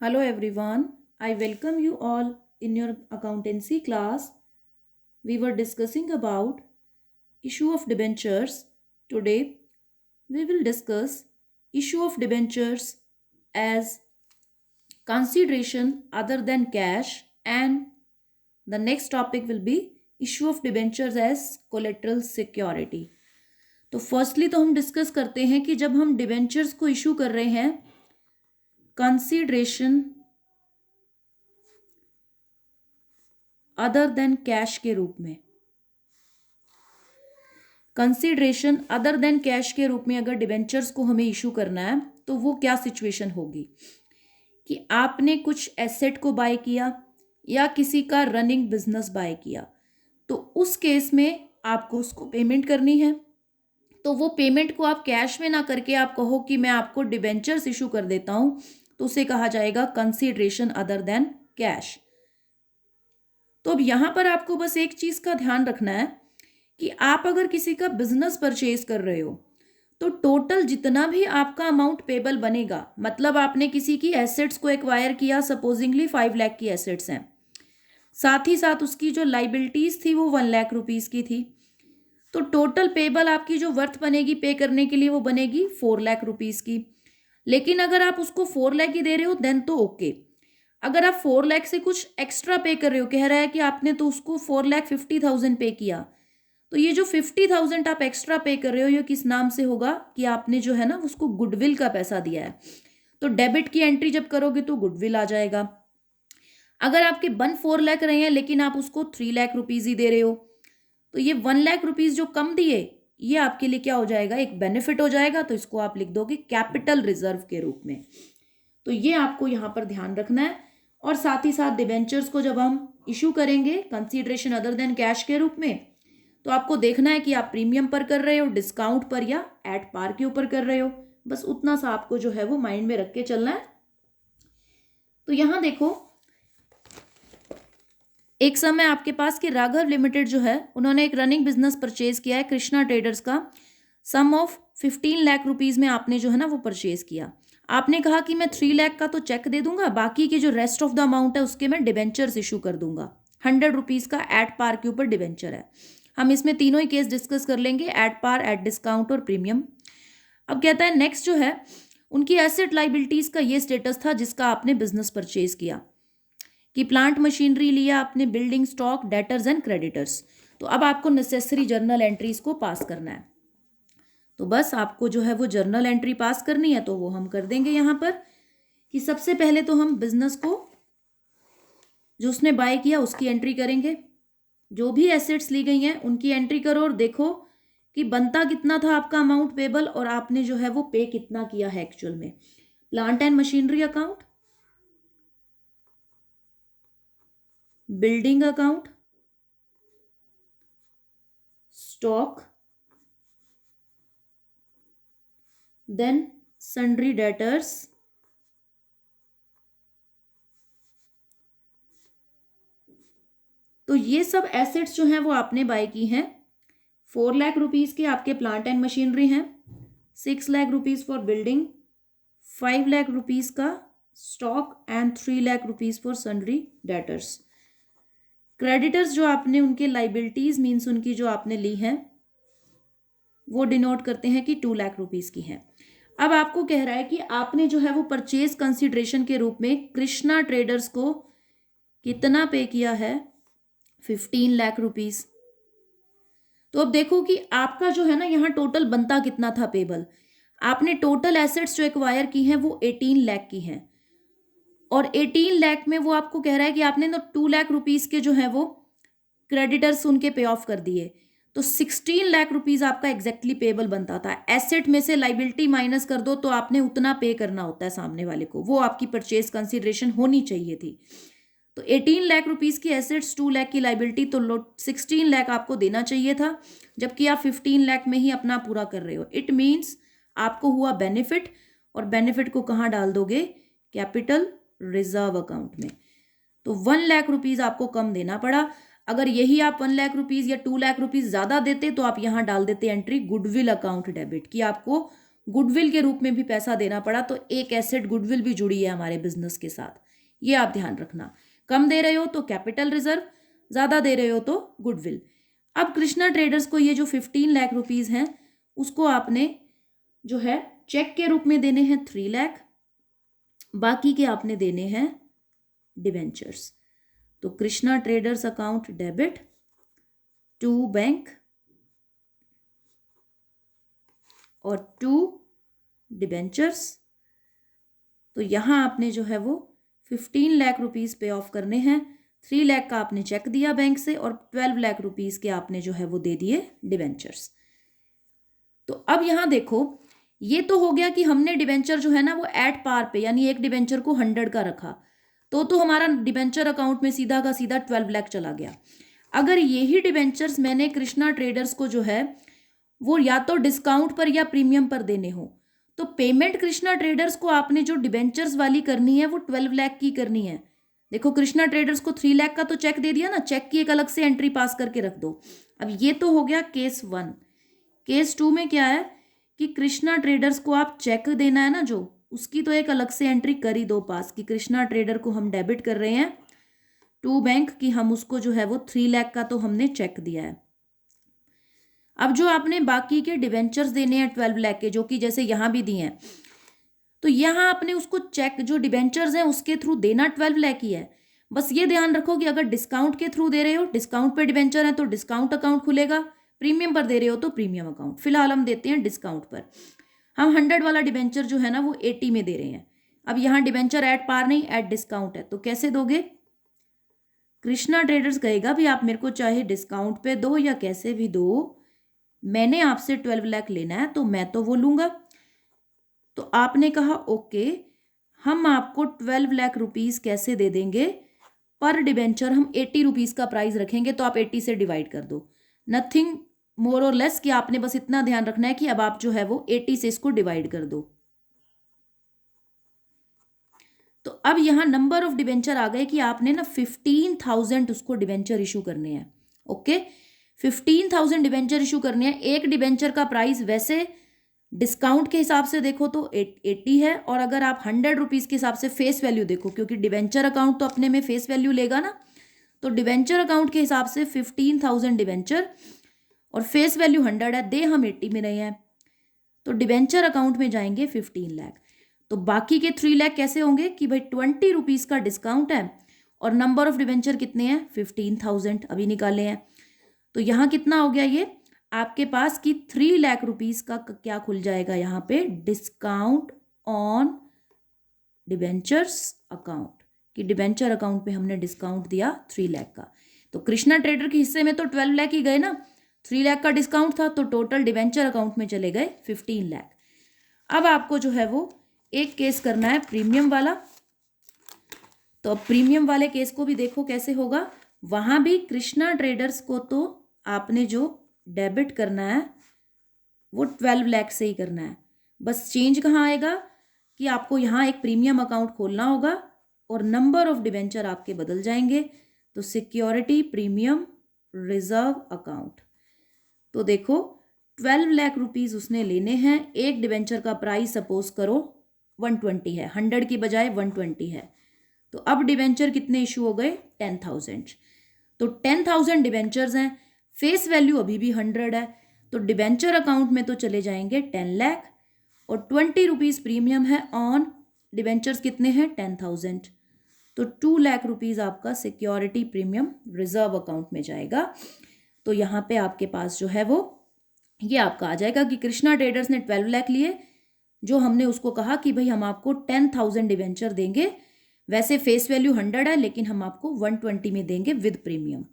Hello everyone, I welcome you all in your accountancy class. We were discussing about issue of debentures. Today we will discuss issue of debentures as consideration other than cash, and the next topic will be issue of debentures as collateral security. तो firstly तो हम discuss करते हैं कि जब हम debentures को issue कर रहे हैं कंसिडरेशन अदर देन कैश के रूप में, कंसिडरेशन अदर देन कैश के रूप में अगर डिबेंचर्स को हमें इशू करना है तो वो क्या सिचुएशन होगी कि आपने कुछ एसेट को बाय किया या किसी का रनिंग बिजनेस बाय किया, तो उस केस में आपको उसको पेमेंट करनी है। तो वो पेमेंट को आप कैश में ना करके आप कहो कि मैं आपको डिबेंचर्स इशू कर देता हूं, तो उसे कहा जाएगा कंसिडरेशन अदर देन कैश। तो अब यहां पर आपको बस एक चीज का ध्यान रखना है कि आप अगर किसी का बिजनेस परचेज कर रहे हो तो टोटल जितना भी आपका अमाउंट पेबल बनेगा, मतलब आपने किसी की एसेट्स को एक्वायर किया, सपोजिंगली 5 लाख की एसेट्स हैं, साथ ही साथ उसकी जो लाइबिलिटीज थी वो 1 लाख रुपीज की थी, तो टोटल पेबल आपकी जो वर्थ बनेगी पे करने के लिए वो बनेगी 4 लाख रुपीज की। लेकिन अगर आप उसको 4 लाख ही दे रहे हो देन तो ओके। अगर आप 4 लाख से कुछ एक्स्ट्रा पे कर रहे हो, कह रहा है कि आपने तो उसको 4,50,000 पे किया, तो ये जो 50,000 आप एक्स्ट्रा पे कर रहे हो ये किस नाम से होगा कि आपने जो है ना उसको गुडविल का पैसा दिया है। तो डेबिट की एंट्री जब करोगे तो गुडविल आ जाएगा। अगर आपके बन 4 लाख रहे हैं लेकिन आप उसको 3 लाख रुपीज ही दे रहे हो, तो ये 1 लाख रुपीज जो कम दिए ये आपके लिए क्या हो जाएगा, एक बेनिफिट हो जाएगा। तो इसको आप लिख दोगे कैपिटल रिजर्व के रूप में। तो ये आपको यहाँ पर ध्यान रखना है। और साथ ही साथ डिबेंचर्स को जब हम इशू करेंगे कंसीडरेशन अदर देन कैश के रूप में, तो आपको देखना है कि आप प्रीमियम पर कर रहे हो, डिस्काउंट पर या एट पार के ऊपर कर रहे हो। बस उतना सा आपको जो है वो माइंड में रख के चलना है। तो यहां देखो, एक समय आपके पास कि राघव लिमिटेड जो है उन्होंने एक रनिंग बिजनेस परचेज किया है कृष्णा ट्रेडर्स का, सम ऑफ 15 लाख रुपीज में आपने जो है ना वो परचेज किया। आपने कहा कि मैं 3 लाख का तो चेक दे दूंगा, बाकी के जो रेस्ट ऑफ द अमाउंट है उसके मैं डिबेंचर्स इशू कर दूंगा। 100 रुपीज का एट पार के ऊपर डिबेंचर है। हम इसमें तीनों ही केस डिस्कस कर लेंगे, एट पार, एट डिस्काउंट और प्रीमियम। अब कहता है नेक्स्ट जो है उनकी एसेट लाइबिलिटीज का ये स्टेटस था जिसका आपने बिजनेस परचेज किया, कि प्लांट मशीनरी लिया आपने, building stock, debtors and creditors. तो अब आपको नेसेसरी जर्नल एंट्रीज को पास करना है। तो बस आपको जो है वो जर्नल एंट्री पास करनी है, तो वो हम कर देंगे यहाँ पर कि सबसे पहले तो हम बिजनेस को जो उसने बाय किया उसकी एंट्री करेंगे, जो भी एसेट्स ली गई हैं उनकी एंट्री करो और देखो कि बनता कितना था आपका अमाउंट पेबल और आपने जो है वो पे कितना किया है एक्चुअल में। Plant and machinery account, building account, stock, then sundry debtors, तो ये सब एसेट्स जो हैं वो आपने बाय की हैं। 4 लाख रुपीज के आपके प्लांट एंड मशीनरी हैं, 6 lakh rupees for building, 5 lakh rupees का stock and 3 lakh rupees for sundry debtors. Creditors जो आपने उनके लाइबिलिटीज मीन्स उनकी जो आपने ली हैं वो डिनोट करते हैं कि 2 लाख रुपीज की हैं। अब आपको कह रहा है कि आपने जो है वो परचेज कंसिडरेशन के रूप में कृष्णा ट्रेडर्स को कितना पे किया है, 15 लाख रुपीज। तो अब देखो कि आपका जो है ना यहाँ टोटल बनता कितना था पेबल। आपने टोटल एसेट्स जो एक्वायर की हैं वो 18 लाख की हैं, और 18 लाख में वो आपको कह रहा है कि आपने तो 2 लाख रुपीज के जो है वो क्रेडिटर्स उनके पे ऑफ कर दिए, तो 16 लाख रुपीज आपका एग्जैक्टली पेबल बनता था। एसेट में से लाइबिलिटी माइनस कर दो तो आपने उतना पे करना होता है सामने वाले को, वो आपकी परचेज कंसिडरेशन होनी चाहिए थी। तो 18 लाख रुपीज की एसेट्स, 2 लाख की लाइबिलिटी, तो 16 लाख आपको देना चाहिए था, जबकि आप 15 लाख में ही अपना पूरा कर रहे हो। इट मीन्स आपको हुआ बेनिफिट, और बेनिफिट को कहाँ डाल दोगे, कैपिटल रिजर्व अकाउंट में। तो 1 लाख रुपीज आपको कम देना पड़ा। अगर यही आप 1 लाख रुपीज या 2 लाख रुपीज ज्यादा देते तो आप यहां डाल देते एंट्री गुडविल अकाउंट डेबिट, कि आपको गुडविल के रूप में भी पैसा देना पड़ा, तो एक एसेट गुडविल भी जुड़ी है हमारे बिजनेस के साथ, ये आप ध्यान रखना। कम दे रहे हो तो कैपिटल रिजर्व, ज़्यादा दे रहे हो तो गुडविल। अब कृष्णा ट्रेडर्स को ये जो 15 लाख रुपीज़ हैं उसको आपने जो है चेक के रूप में देने हैं 3 लाख, बाकी के आपने देने हैं डिबेंचर्स। तो Krishna traders account debit to bank और टू डिबेंचर्स। तो यहाँ आपने जो है वो 15 लाख रुपीज़ पे ऑफ करने हैं, 3 लाख का आपने चेक दिया बैंक से और 12 लाख रुपीज़ के आपने जो है वो दे दिए डिबेंचर्स। तो अब यहाँ देखो, ये तो हो गया कि हमने डिबेंचर जो है ना वो एट पार पे, यानी एक डिबेंचर को 100 का रखा, तो हमारा डिबेंचर अकाउंट में सीधा का सीधा 12 लाख चला गया। अगर यही डिबेंचर्स मैंने कृष्णा ट्रेडर्स को जो है वो या तो डिस्काउंट पर या प्रीमियम पर देने हो, तो पेमेंट कृष्णा ट्रेडर्स को आपने जो डिबेंचर्स वाली करनी है वो 12 लाख की करनी है। देखो कृष्णा ट्रेडर्स को 3 लाख का तो चेक दे दिया ना, चेक की एक अलग से एंट्री पास करके रख दो। अब ये तो हो गया केस 1। केस 2 में क्या है कि कृष्णा ट्रेडर्स को आप चेक देना है ना जो, उसकी तो एक अलग से एंट्री कर ही दो पास कि कृष्णा ट्रेडर को हम डेबिट कर रहे हैं टू बैंक, कि हम उसको जो है वो 3 लाख का तो हमने चेक दिया है। अब जो आपने बाकी के डिबेंचर्स देने हैं 12 लाख के, जो कि जैसे यहाँ भी दिए हैं, तो यहाँ आपने उसको चेक जो डिबेंचर्स हैं उसके थ्रू देना 12 लाख ही है। बस ये ध्यान रखो कि अगर डिस्काउंट के थ्रू दे रहे हो, डिस्काउंट पे डिबेंचर है तो डिस्काउंट अकाउंट खुलेगा, प्रीमियम पर दे रहे हो तो प्रीमियम अकाउंट। फिलहाल हम देते हैं डिस्काउंट पर। हम 100 वाला डिबेंचर जो है ना वो 80 में दे रहे हैं। अब यहाँ डिबेंचर एट पार नहीं, एट डिस्काउंट है, तो कैसे दोगे? कृष्णा ट्रेडर्स कहेगा भी आप मेरे को चाहे डिस्काउंट पे दो या कैसे भी दो, मैंने आपसे 12 लाख लेना है तो मैं तो वो लूंगा। तो आपने कहा ओके, हम आपको 12 लाख रुपीज़ कैसे दे देंगे? पर डिबेंचर हम 80 रुपीज़ का प्राइस रखेंगे, तो आप 80 से डिवाइड कर दो। नथिंग मोर और लेस, कि आपने बस इतना ध्यान रखना है कि अब आप जो है वो 80 से इसको डिवाइड कर दो। तो अब यहाँ नंबर ऑफ डिबेंचर आ गए कि आपने ना 15,000 उसको डिबेंचर इशू करने हैं। ओके, 15,000 डिबेंचर इशू करने हैं। एक डिबेंचर का प्राइस वैसे डिस्काउंट के हिसाब से देखो तो 80 है, और अगर आप 100 रुपीज़ के हिसाब से फेस वैल्यू देखो, क्योंकि डिबेंचर अकाउंट तो अपने में फेस वैल्यू लेगा ना, तो डिबेंचर अकाउंट के हिसाब से 15,000 डिबेंचर और फेस वैल्यू 100 है, दे हम 80 में रहे हैं, तो डिबेंचर अकाउंट में जाएंगे 15 लाख। तो बाकी के 3 लाख कैसे होंगे कि भाई 20 रुपीज़ का डिस्काउंट है और नंबर ऑफ डिबेंचर कितने हैं? 15,000 अभी निकाले हैं। तो यहाँ कितना हो गया ये आपके पास कि 3 लाख रुपीज़ का क्या खुल जाएगा यहाँ पे? डिस्काउंट ऑन डिबेंचर्स अकाउंट, कि डिबेंचर अकाउंट पे हमने डिस्काउंट दिया 3 लाख का। तो कृष्णा ट्रेडर के हिस्से में तो 12 लाख ही गए ना, 3 लाख का डिस्काउंट था, तो टोटल डिबेंचर अकाउंट में चले गए 15 लाख। अब आपको जो है वो एक केस करना है प्रीमियम वाला। तो प्रीमियम वाले केस को भी देखो कैसे होगा। वहां भी कृष्णा ट्रेडर्स को तो आपने जो डेबिट करना है वो 12 लाख से ही करना है। बस चेंज कहाँ आएगा कि आपको यहाँ एक प्रीमियम अकाउंट खोलना होगा और नंबर ऑफ डिबेंचर आपके बदल जाएंगे। तो सिक्योरिटी प्रीमियम रिजर्व अकाउंट। तो देखो 12 लाख रुपीज़ उसने लेने हैं। एक डिबेंचर का प्राइस सपोज करो 120 है, 100 की बजाय 120 है। तो अब डिबेंचर कितने इशू हो गए? 10,000। तो 10,000 डिबेंचर्स हैं, फेस वैल्यू अभी भी 100 है, तो डिबेंचर अकाउंट में तो चले जाएंगे 10 लाख और 20 रुपीज़ प्रीमियम है ऑन डिबेंचर्स कितने हैं? 10,000। तो 2 लाख रुपीज़ आपका सिक्योरिटी प्रीमियम रिजर्व अकाउंट में जाएगा। तो यहाँ पे आपके पास जो है वो ये आपका आ जाएगा कि कृष्णा ट्रेडर्स ने 12 लाख लिए, जो हमने उसको कहा कि भाई हम आपको 10,000 डिबेंचर देंगे, वैसे फेस वैल्यू 100 है लेकिन हम आपको 120 में देंगे विद प्रीमियम।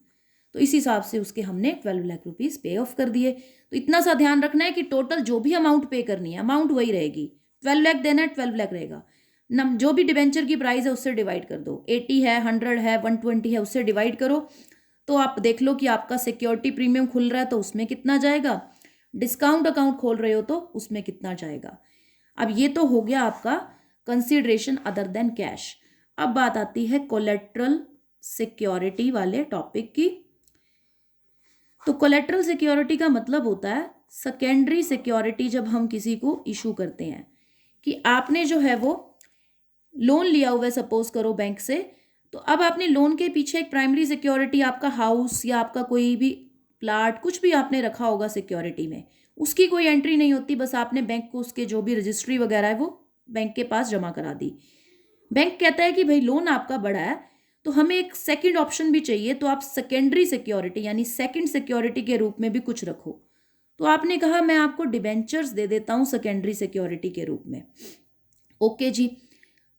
तो इस हिसाब से उसके हमने 12 लाख रुपीज़ पे ऑफ कर दिए। तो इतना सा ध्यान रखना है कि टोटल जो भी अमाउंट पे करनी है अमाउंट वही रहेगी। 12 लाख देना है 12 लाख रहेगा। जो भी डिबेंचर की प्राइस है उससे डिवाइड कर दो, 80 है, 100 है, 120 है, उससे डिवाइड करो। तो आप देख लो कि आपका सिक्योरिटी प्रीमियम खुल रहा है तो उसमें कितना जाएगा, डिस्काउंट अकाउंट खोल रहे हो तो उसमें कितना जाएगा। अब ये तो हो गया आपका कंसिडरेशन अदर देन कैश। अब बात आती है कोलेट्रल सिक्योरिटी वाले टॉपिक की। तो कोलेट्रल सिक्योरिटी का मतलब होता है सेकेंडरी सिक्योरिटी जब हम किसी को इशू करते हैं कि आपने जो है वो लोन लिया हुआ है सपोज करो बैंक से, तो अब आपने लोन के पीछे एक प्राइमरी सिक्योरिटी आपका हाउस या आपका कोई भी प्लाट कुछ भी आपने रखा होगा सिक्योरिटी में, उसकी कोई एंट्री नहीं होती, बस आपने बैंक को उसके जो भी रजिस्ट्री वगैरह है वो बैंक के पास जमा करा दी। बैंक कहता है कि भाई लोन आपका बड़ा है तो हमें एक सेकंड ऑप्शन भी चाहिए, तो आप सेकेंडरी सिक्योरिटी यानी सेकंड सिक्योरिटी के रूप में भी कुछ रखो। तो आपने कहा मैं आपको डिबेंचर्स दे देता हूँ सेकेंडरी सिक्योरिटी के रूप में। ओके जी,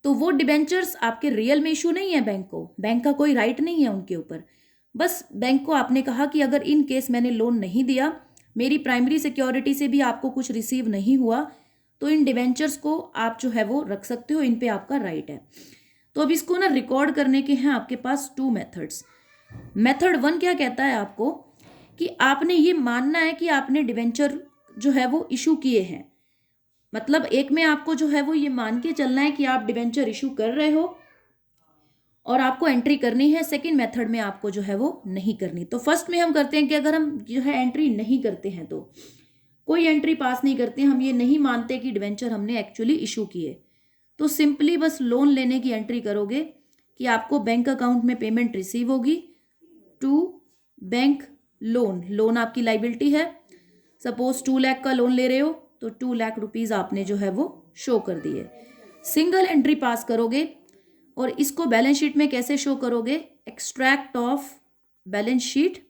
तो वो डिबेंचर्स आपके रियल में इशू नहीं है बैंक को, बैंक का कोई राइट नहीं है उनके ऊपर। बस बैंक को आपने कहा कि अगर इन केस मैंने लोन नहीं दिया, मेरी प्राइमरी सिक्योरिटी से भी आपको कुछ रिसीव नहीं हुआ, तो इन डिबेंचर्स को आप जो है वो रख सकते हो, इन पे आपका राइट है। तो अब इसको ना रिकॉर्ड करने के हैं आपके पास 2 मेथड्स। मेथड 1 क्या कहता है आपको कि आपने ये मानना है कि आपने डिबेंचर जो है वो इशू किए हैं। मतलब एक में आपको जो है वो ये मान के चलना है कि आप डिबेंचर इशू कर रहे हो और आपको एंट्री करनी है। सेकंड मेथड में आपको जो है वो नहीं करनी। तो फर्स्ट में हम करते हैं कि अगर हम जो है एंट्री नहीं करते हैं, तो कोई एंट्री पास नहीं करते, हम ये नहीं मानते कि डिबेंचर हमने एक्चुअली इशू किए, तो सिंपली बस लोन लेने की एंट्री करोगे कि आपको बैंक अकाउंट में पेमेंट रिसीव होगी टू बैंक लोन। लोन आपकी लाइबिलिटी है, सपोज 2 लाख का लोन ले रहे हो तो 2 लाख रुपीज आपने जो है वो शो कर दिए। सिंगल एंट्री पास करोगे और इसको बैलेंस शीट में कैसे शो करोगे, एक्सट्रैक्ट ऑफ बैलेंस शीट।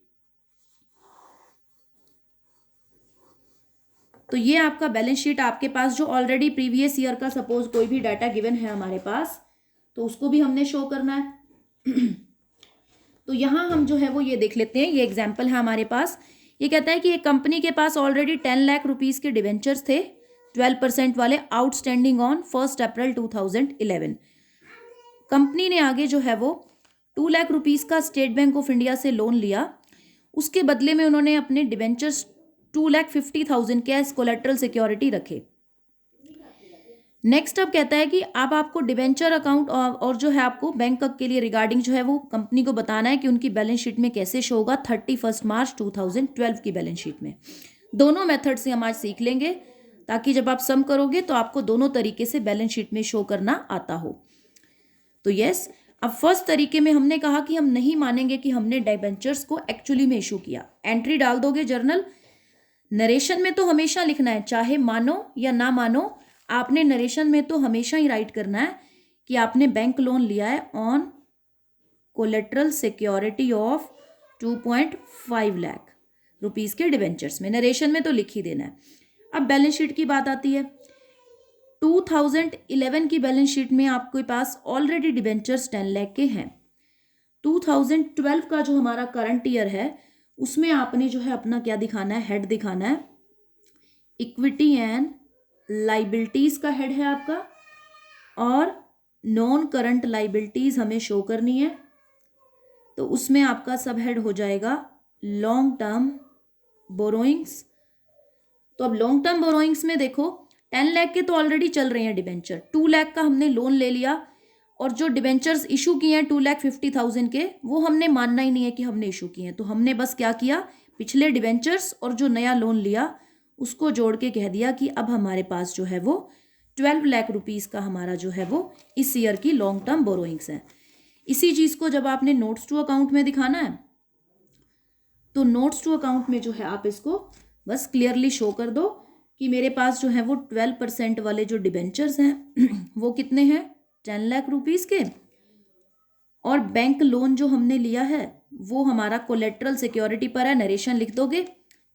तो ये आपका बैलेंस शीट आपके पास जो ऑलरेडी प्रीवियस ईयर का सपोज कोई भी डाटा गिवन है हमारे पास, तो उसको भी हमने शो करना है। तो यहां हम जो है वो ये देख लेते हैं, ये एग्जाम्पल है हमारे पास। ये कहता है कि एक कंपनी के पास ऑलरेडी 10 लाख रुपीस के डिवेंचर्स थे 12% वाले, आउटस्टैंडिंग ऑन 1 अप्रैल 2011। कंपनी ने आगे जो है वो 2 लाख रुपीस का स्टेट बैंक ऑफ इंडिया से लोन लिया। उसके बदले में उन्होंने अपने डिवेंचर्स 2,50,000 के एज कोलेट्रल सिक्योरिटी रखे। नेक्स्ट अब कहता है कि अब आपको डिवेंचर अकाउंट और जो है आपको बैंक के लिए रिगार्डिंग जो है वो कंपनी को बताना है कि उनकी बैलेंस शीट में कैसे शो होगा 31 मार्च 2012 की बैलेंस शीट में। दोनों मेथड से हम आज सीख लेंगे ताकि जब आप सम करोगे तो आपको दोनों तरीके से बैलेंस शीट में शो करना आता हो। तो यस, अब फर्स्ट तरीके में हमने कहा कि हम नहीं मानेंगे कि हमने डिबेंचर्स को एक्चुअली में इशू किया। एंट्री डाल दोगे जर्नल, नरेशन में तो हमेशा लिखना है, चाहे मानो या ना मानो, आपने नरेशन में तो हमेशा ही राइट करना है कि आपने बैंक लोन लिया है on collateral security of 2.5 lakh rupees के डिवेंचर्स में। नरेशन में तो लिख ही देना है। अब बैलेंस शीट की बात आती है। 2011 की बैलेंस शीट में आपके पास ऑलरेडी डिवेंचर्स 10 लाख के हैं। 2012 का जो हमारा करंट ईयर है उसमें आपने जो है अपना क्या दिखाना है, हेड दिखाना है। इक्विटी एंड लाइबिलिटीज का हेड है आपका, और नॉन करंट लाइबिलिटीज हमें शो करनी है। तो उसमें आपका सब हेड हो जाएगा लॉन्ग टर्म बोरोइंग्स। तो अब लॉन्ग टर्म बोरोइंग्स में देखो 10 लाख के तो ऑलरेडी चल रहे हैं डिबेंचर, 2 लाख का हमने लोन ले लिया और जो डिबेंचर्स इशू किए हैं 2,50,000 के, वो हमने मानना ही नहीं है कि हमने इशू किए हैं। तो हमने बस क्या किया, पिछले डिबेंचर्स और जो नया लोन लिया उसको जोड़ के कह दिया कि अब हमारे पास जो है वो 12 लाख रुपीस का हमारा जो है वो इस ईयर की लॉन्ग टर्म बोरोइंग्स है। इसी चीज को जब आपने नोट्स टू अकाउंट में दिखाना है तो नोट्स टू अकाउंट में जो है आप इसको बस क्लियरली शो कर दो कि मेरे पास जो है वो 12% वाले जो डिबेंचर्स हैं वो कितने हैं, 10 लाख रुपीस के, और बैंक लोन जो हमने लिया है वो हमारा कोलेट्रल सिक्योरिटी पर है, नरेशन लिख दोगे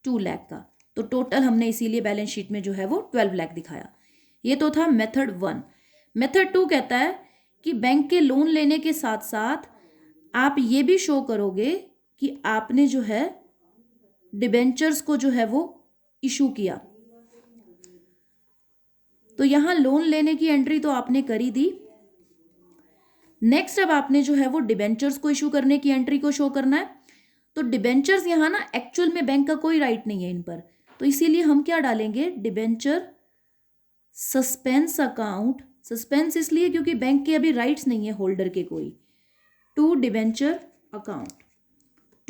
2 लाख का। तो टोटल हमने इसीलिए बैलेंस शीट में जो है वो 12 लाख दिखाया। ये तो था मेथड 1। मेथड 2 कहता है कि बैंक के लोन लेने के साथ साथ आप ये भी शो करोगे कि आपने जो है डिबेंचर्स को जो है वो इशू किया। तो यहां लोन लेने की एंट्री तो आपने करी दी। नेक्स्ट अब आपने जो है वो डिबेंचर्स को इशू करने की एंट्री को शो करना है। तो डिबेंचर्स यहां ना एक्चुअल में बैंक का कोई राइट नहीं है इन पर, तो इसीलिए हम क्या डालेंगे, डिबेंचर सस्पेंस अकाउंट। सस्पेंस इसलिए क्योंकि बैंक के अभी राइट्स नहीं है होल्डर के कोई, टू डिबेंचर अकाउंट,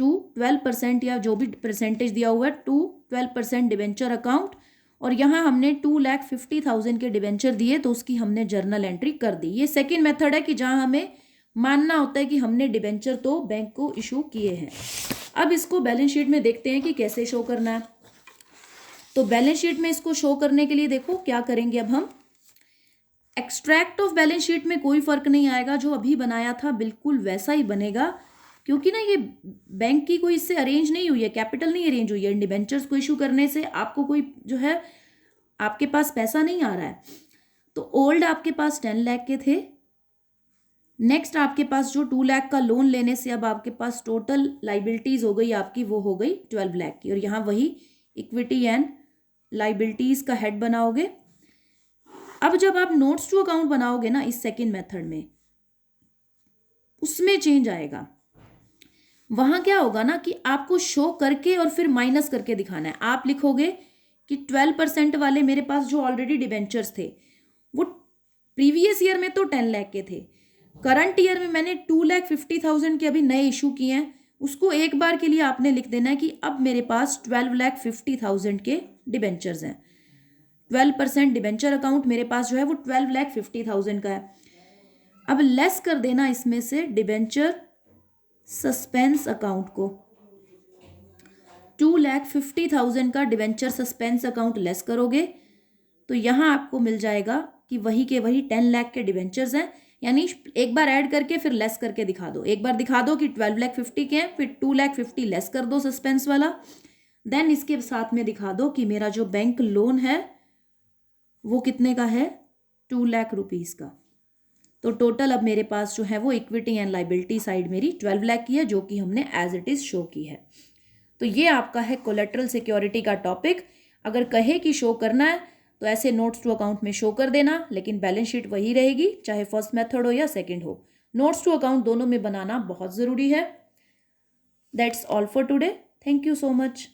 टू 12% या जो भी परसेंटेज दिया हुआ है टू 12% डिबेंचर अकाउंट, और यहाँ हमने 2,50,000 के डिबेंचर दिए तो उसकी हमने जर्नल एंट्री कर दी। ये सेकेंड मेथड है कि जहाँ हमें मानना होता है कि हमने डिबेंचर तो बैंक को इशू किए हैं। अब इसको बैलेंस शीट में देखते हैं कि कैसे शो करना है। तो बैलेंस शीट में इसको शो करने के लिए देखो क्या करेंगे, अब हम एक्सट्रैक्ट ऑफ बैलेंस शीट में कोई फर्क नहीं आएगा, जो अभी बनाया था बिल्कुल वैसा ही बनेगा, क्योंकि ना ये बैंक की कोई इससे अरेंज नहीं हुई है, कैपिटल नहीं अरेंज हुई है। डिबेंचर्स को इशू करने से आपको कोई जो है आपके पास पैसा नहीं आ रहा है। तो ओल्ड आपके पास 10 लाख के थे, नेक्स्ट आपके पास जो 2 लाख का लोन लेने से अब आपके पास टोटल लाइबिलिटीज हो गई आपकी, वो हो गई 12 लाख की, और यहाँ वही इक्विटी एंड लाइबिलिटीज का हेड बनाओगे। अब जब आप नोट्स टू अकाउंट बनाओगे ना इस सेकेंड मेथड में, उसमें चेंज आएगा। वहां क्या होगा ना कि आपको शो करके और फिर माइनस करके दिखाना है। आप लिखोगे कि 12% वाले मेरे पास जो ऑलरेडी डिबेंचर्स थे वो प्रीवियस ईयर में तो 10 लाख के थे, करंट ईयर में मैंने 2,50,000 के अभी नए इशू किए हैं, उसको एक बार के लिए आपने लिख देना है कि अब मेरे पास 12,50,000 के डिबेंचर्स हैं। 12% डिबेंचर अकाउंट मेरे पास जो है वो 12,50,000 का है। अब लेस कर देना इसमें से डिबेंचर सस्पेंस अकाउंट को, 2,50,000 का डिबेंचर सस्पेंस अकाउंट लेस करोगे तो यहाँ आपको मिल जाएगा कि वही के वही 10 लाख के डिबेंचर्स हैं। यानी एक बार ऐड करके फिर लेस करके दिखा दो, एक बार दिखा दो कि 12,50,000 के हैं, फिर 2,50,000 लेस कर दो सस्पेंस वाला, देन इसके साथ में दिखा दो कि मेरा जो बैंक लोन है वो कितने का है, 2 लाख रुपीज़ का। तो टोटल अब मेरे पास जो है वो इक्विटी एंड लाइबिलिटी साइड मेरी 12 लाख की है, जो कि हमने एज इट इज़ शो की है। तो ये आपका है कोलेटरल सिक्योरिटी का टॉपिक। अगर कहे कि शो करना है तो ऐसे नोट्स टू अकाउंट में शो कर देना, लेकिन बैलेंस शीट वही रहेगी, चाहे फर्स्ट मेथड हो या सेकंड हो। नोट्स टू अकाउंट दोनों में बनाना बहुत ज़रूरी है। That's all for today. Thank you so much.